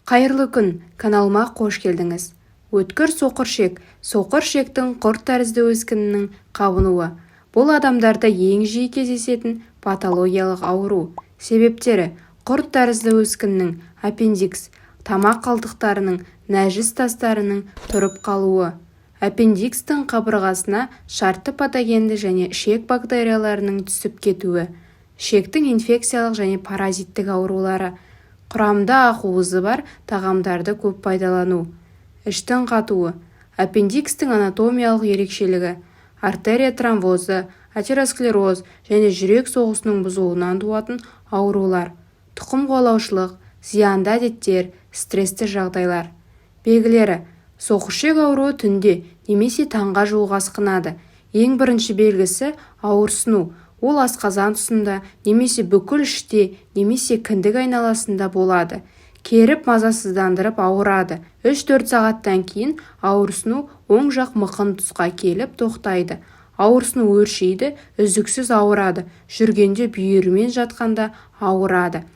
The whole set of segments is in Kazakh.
Қайырлы күн, каналыма қош келдіңіз. Өткір соқыршек, соқыршектің құрт тәрізді өскінінің қабынуы. Бұл адамдарда ең жиі кездесетін патологиялық ауру. Себептері: құрт тәрізді өскінінің аппендикс, тамақ қалдықтарының, нәжіс тастарының тұрып қалуы. Аппендикстің қабырғасына шартты патогенді және ішек бактерияларының түсіп кетуі. Ішектің инфекциялық және паразиттік аурулары. Құрамында ақуызы бар тағамдарды көп пайдалану. Іштің қатуы. Аппендикстің анатомиялық ерекшелігі: артерия тромбозы, атеросклероз және жүрек соғысының бұзылуынан туатын аурулар. Тұқым қуалаушылық, зиянды әдеттер, стрессті жағдайлар. Белгілері: соқыршек ауруы түнде немесе таңға жуық асқынады. Ең бірінші белгісі ауырсыну. Ол асқазан тұсында немесе бүкіл іште немесе кіндік айналасында болады. Керіп мазасыздандырып ауырады. 3-4 сағаттан кейін ауырсыну оң жақ мықын тұсқа келіп тоқтайды. Ауырсыну өршейді, үздіксіз ауырады. Жүргенде бүйірімен жатқанда ауырады.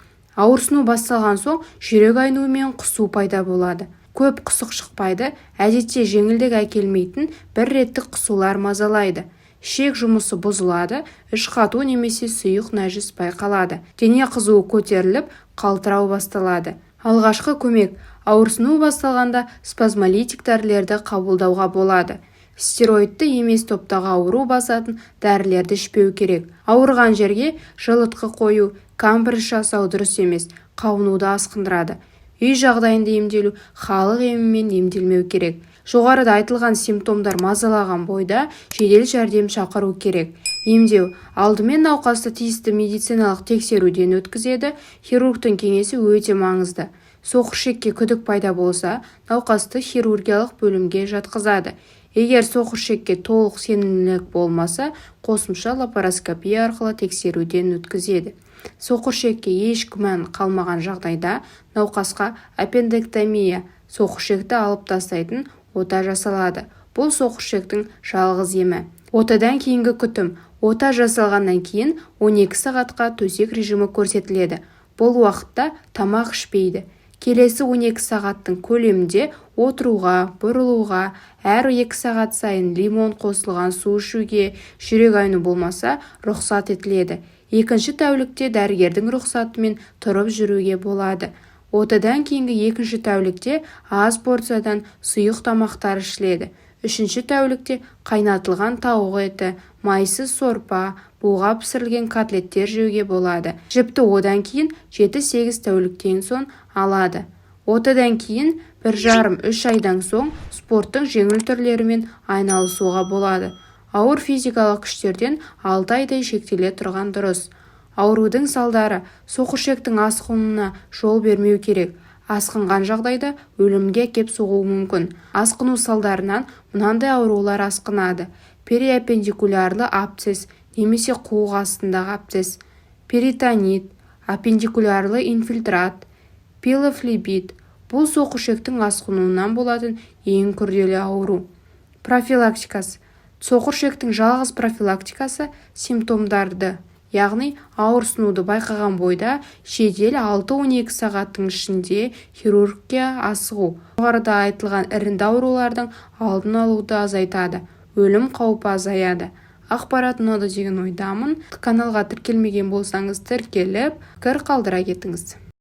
Ауырсыну басталған соң жүрек айнуы мен құсу пайда болады. Көп құсық шықпайды, әдетте жеңілдік әкелмейтін бір реттік құсулар мазалайды. Ішек жұмысы бұзылады, іш қату немесе сұйық нәжіс байқалады. Дене қызуы көтеріліп, қалтырау басталады. Алғашқы көмек: ауырсыну басталғанда спазмолитик дәрілерді қабылдауға болады. Стероидты емес топтағы ауру басатын дәрілерді ішпеу керек. Ауырған жерге жылытқы қою, компресс жасау дұрыс емес, қабынуды асқындырады. Үй жағдайында емделу халық емімен емделмеу керек. Жоғарыда айтылған симптомдар мазалаған бойда жедел жәрдем шақыру керек. Емдеу: алдымен науқасты тиісті медициналық тексеруден өткізеді. Хирургтың кеңесі өте маңызды. Соқыршекке күдік пайда болса, науқасты хирургиялық бөлімге жатқызады. Егер соқыршекке толық сенімділік болмаса, қосымша лапароскопия арқылы тексеруден өткізеді. Соқыршекке еш күмән қалмаған жағдайда науқасқа аппендэктомия, соқыршекті алып тастайтын ота жасалады. Бұл соқыршектің жалғыз емі. Отадан кейінгі күтім: ота жасалғаннан кейін 12 сағатқа төсек режимі көрсетіледі. Бұл уақытта тамақ ішпейді. Келесі 12 сағаттың көлемінде отыруға, бұрылуға, әр 2 сағат сайын лимон қосылған су ішуге, жүрек айну болмаса рұқсат етіледі. Екінші тәулікте дәрігердің рұқсатымен тұрып жүруге болады. Отадан кейінгі екінші тәулікте аз порциядан сұйық тамақтар ішіледі. Үшінші тәулікте қайнатылған тауық еті, майсыз сорпа, буға пісірілген котлеттер жеуге болады. Жіпті одан кейін 7-8 тәуліктен соң алады. Отадан кейін 1,5-3 айдан соң спорттың жеңіл түрлерімен айналысуға болады. Ауыр физикалық күштерден 6 айдай шектеле тұрған дұрыс. Аурудың салдары: соқыршектің асқынуына жол бермеу керек. Асқынған жағдайда өлімге әкеп соғуы мүмкін. Асқыну салдарынан мынандай аурулар асқынады: периаппендикулярлы абсцесс немесе қуық астындағы абсцесс, перитонит, аппендикулярлы инфильтрат, пилофлебит. Бұл соқыршектің асқынуынан болатын ең күрделі ауру. Профилактикасы: соқыршектің жалғыз профилактикасы симптомдарды, яғни ауырсынуды байқаған бойда жедел 6-12 сағаттың ішінде хирургке асығу. Жоғарыда айтылған іріңді аурулардың алдын алуды азайтады, өлім қаупі азаяды. Ақпарат ұнады деген ойдамын. Каналға тіркелмеген болсаңыз тіркеліп, пікір қалдыра кетіңіз.